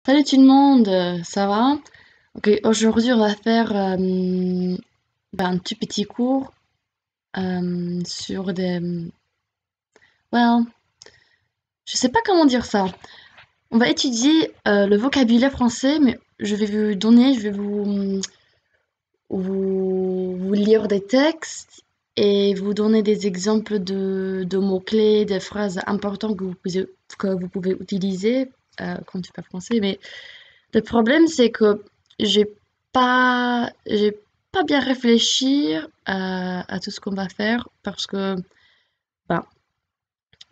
Salut tout le monde, ça va? Ok, aujourd'hui on va faire un tout petit cours sur des... Well, je sais pas comment dire ça. On va étudier le vocabulaire français, mais je vais vous donner, je vais vous lire des textes et vous donner des exemples de mots-clés, des phrases importantes que vous pouvez utiliser quand tu parles français. Mais le problème, c'est que j'ai j'ai pas bien réfléchi à tout ce qu'on va faire parce que, ben,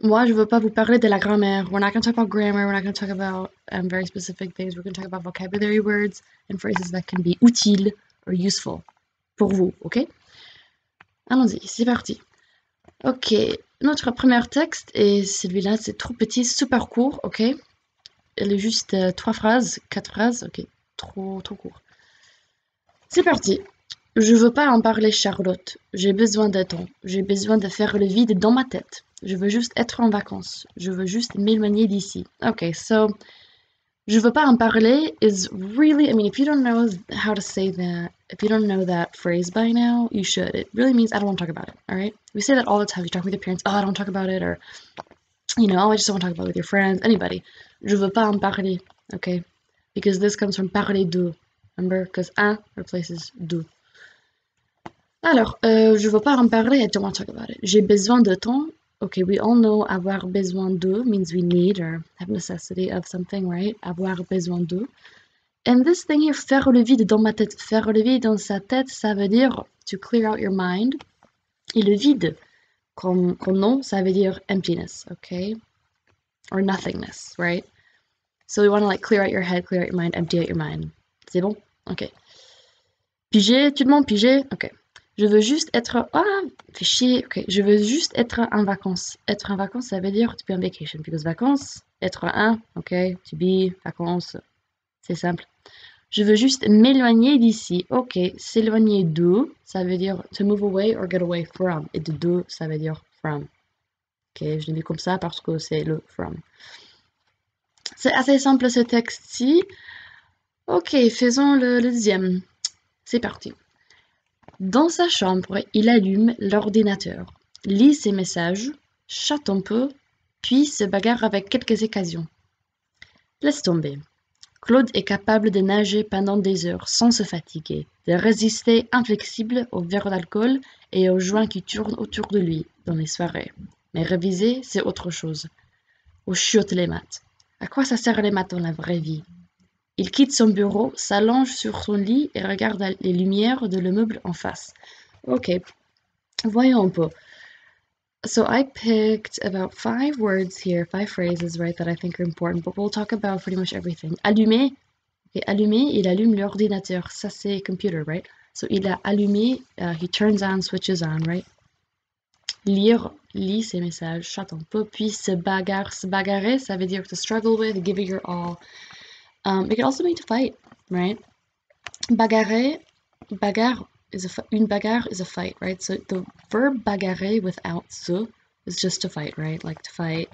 moi, je veux pas vous parler de la grammaire. We're not going to talk about grammar. We're not going to talk about very specific things. We're going to talk about vocabulary words and phrases that can be utiles or useful pour vous, ok? Allons-y, c'est parti. Ok, notre premier texte, et celui-là, c'est trop petit, super court, ok? Elle est juste trois phrases, quatre phrases, ok? Trop court. C'est parti. Je veux pas en parler, Charlotte. J'ai besoin de temps. J'ai besoin de faire le vide dans ma tête. Je veux juste être en vacances. Je veux juste m'éloigner d'ici. Okay, so je veux pas en parler is really, I mean, if you don't know how to say that, if you don't know that phrase by now, you should. It really means I don't want to talk about it, all right? We say that all the time. You talk with your parents, oh, I don't talk about it, or, oh, I just don't want to talk about it with your friends, anybody. Je veux pas en parler, okay? Because this comes from parler de, remember? Because un replaces de. Alors, je veux pas en parler, I don't want to talk about it. J'ai besoin de temps. Okay, we all know avoir besoin de means we need or have necessity of something, right? Avoir besoin de. And this thing here, faire le vide dans ma tête. Faire le vide dans sa tête, ça veut dire to clear out your mind. Et le vide, comme nom, ça veut dire emptiness, okay? Or nothingness, right? So we want to like clear out your head, clear out your mind, empty out your mind. C'est bon? Ok. Pigé, tout le monde pigé? Ok. Je veux juste être... Ah, fais chier. Ok. Je veux juste être en vacances. Être en vacances, ça veut dire to be on vacation. Because vacances, être un, ok. To be, vacances, c'est simple. Je veux juste m'éloigner d'ici. Ok. S'éloigner de, ça veut dire to move away or get away from. Et de, ça veut dire from. Ok. Je l'ai mis comme ça parce que c'est le from. C'est assez simple ce texte-ci. Ok. Faisons le deuxième. C'est parti. Dans sa chambre, il allume l'ordinateur, lit ses messages, chatte un peu, puis se bagarre avec quelques occasions. Laisse tomber. Claude est capable de nager pendant des heures sans se fatiguer, de résister inflexible au verre d'alcool et aux joints qui tournent autour de lui dans les soirées. Mais réviser, c'est autre chose. Aux chiottes les maths. À quoi ça sert les maths dans la vraie vie? Il quitte son bureau, s'allonge sur son lit et regarde les lumières de l'immeuble en face. Ok, voyons un peu. So I picked about 5 words here, 5 phrases, right, that I think are important, but we'll talk about pretty much everything. Allumer, okay, allumer, il allume l'ordinateur. Ça, c'est computer, right? So il a allumé, he turns on, switches on, right? Lire, lit ses messages, chatte un peu, puis se bagarre. Se bagarrer, ça veut dire to struggle with, give it your all. It can also mean to fight, right? Bagarrer, bagarre une bagarre is a fight, right? So the verb bagarrer without se is just to fight, right? Like to fight,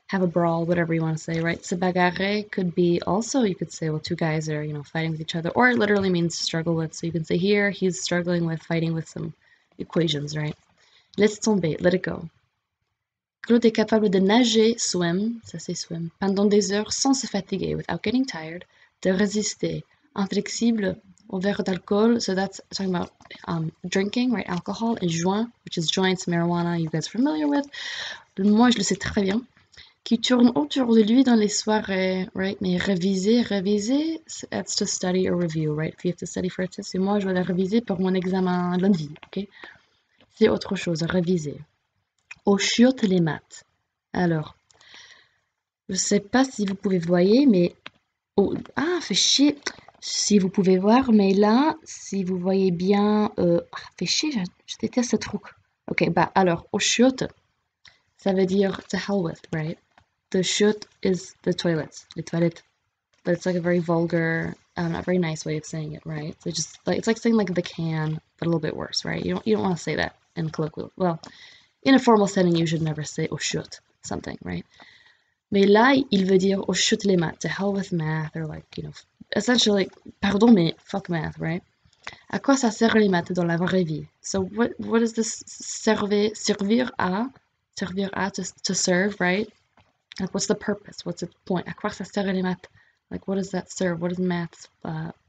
have a brawl, whatever you want to say, right? Se bagarrer could be also, you could say, well, two guys are, fighting with each other, or it literally means struggle with. So you can say here, he's struggling with fighting with some equations, right? Laisse tomber, let it go. Claude est capable de nager, swim, ça c'est swim, pendant des heures sans se fatiguer, without getting tired, de résister, inflexible au verre d'alcool, so that's talking about drinking, right, alcohol, et joint, which is joints, marijuana, you guys are familiar with. Moi, je le sais très bien. Qui tourne autour de lui dans les soirées, right, mais réviser, that's to study or review, right, if you have to study for a test, et moi, je vais la réviser pour mon examen lundi, ok? C'est autre chose, réviser. Aux chiottes les maths. Alors, je sais pas si vous pouvez voir, mais... Oh, ah, fait chier. Si vous pouvez voir, mais là, si vous voyez bien... fait chier, je déteste ce truc. Ok, bah alors, aux chiottes, ça veut dire to hell with, right? The chiotte is the toilet. Les toilettes. But it's like a very vulgar, not very nice way of saying it, right? So just like it's like saying like the can, but a little bit worse, right? You don't want to say that in colloquial. Well, in a formal setting, you should never say "oh shoot" something, right? Mais là, il veut dire, oh, chute les maths, to hell with math, or like, essentially, pardon, mais fuck math, right? À quoi ça sert les maths dans la vraie vie? So what does this servir à, to serve, right? Like, what's the purpose? What's the point? À quoi ça sert les maths? Like, what does that serve? What is math,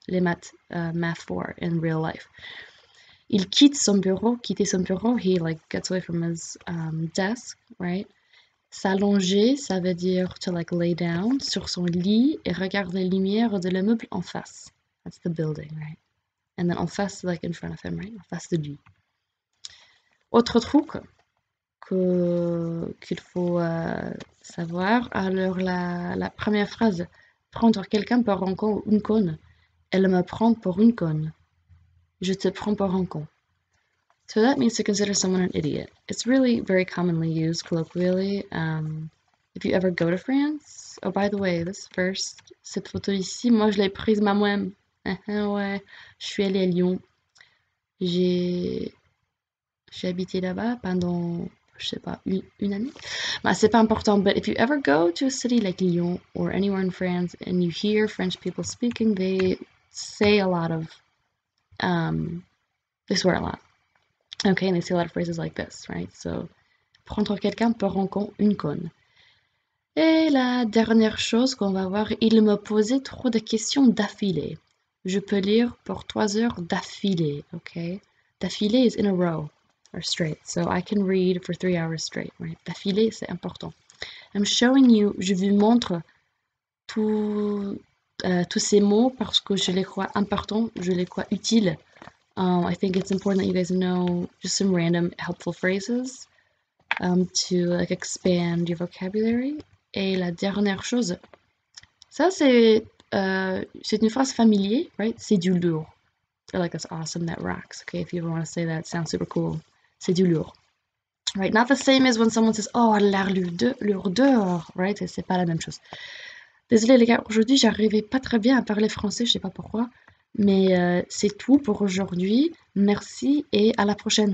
les maths, math for in real life? Il quitte son bureau, quitter son bureau, he like gets away from his desk, right? S'allonger, ça veut dire to like lay down sur son lit et regarder les lumières de l'immeuble en face. That's the building, right? And then en face, like in front of him, right? En face de lui. Autre truc qu'il faut savoir, alors la première phrase, prendre quelqu'un pour un con ou une conne. Elle me prend pour une conne. Je te prends pour un con. So that means to consider someone an idiot. It's really very commonly used colloquially. If you ever go to France, oh by the way, cette photo ici, moi je l'ai prise moi-même. Ouais, je suis allée à Lyon. J'ai habité là-bas pendant, je sais pas, une année. Bah, c'est pas important, but if you ever go to a city like Lyon or anywhere in France and you hear French people speaking, they say a lot of, they swear a lot. Okay, and they say a lot of phrases like this, right? So, prendre quelqu'un pour un con, une conne. Et la dernière chose qu'on va voir, il me posait trop de questions d'affilée. Je peux lire pour 3 heures d'affilée, okay? D'affilée is in a row or straight, so I can read for 3 hours straight, right? D'affilée, c'est important. I'm showing you, je vous montre tous ces mots parce que je les crois importants, je les crois utiles. I think it's important that you guys know just some random helpful phrases to like expand your vocabulary. Et la dernière chose, ça c'est une phrase familier, right? C'est du lourd. Or like that's awesome, that rocks. Okay, if you ever want to say that, it sounds super cool. C'est du lourd. Right? Not the same as when someone says, oh, elle a l'air lourdeur, right? C'est pas la même chose. Désolée les gars, aujourd'hui j'arrivais pas très bien à parler français, je sais pas pourquoi. Mais c'est tout pour aujourd'hui. Merci et à la prochaine.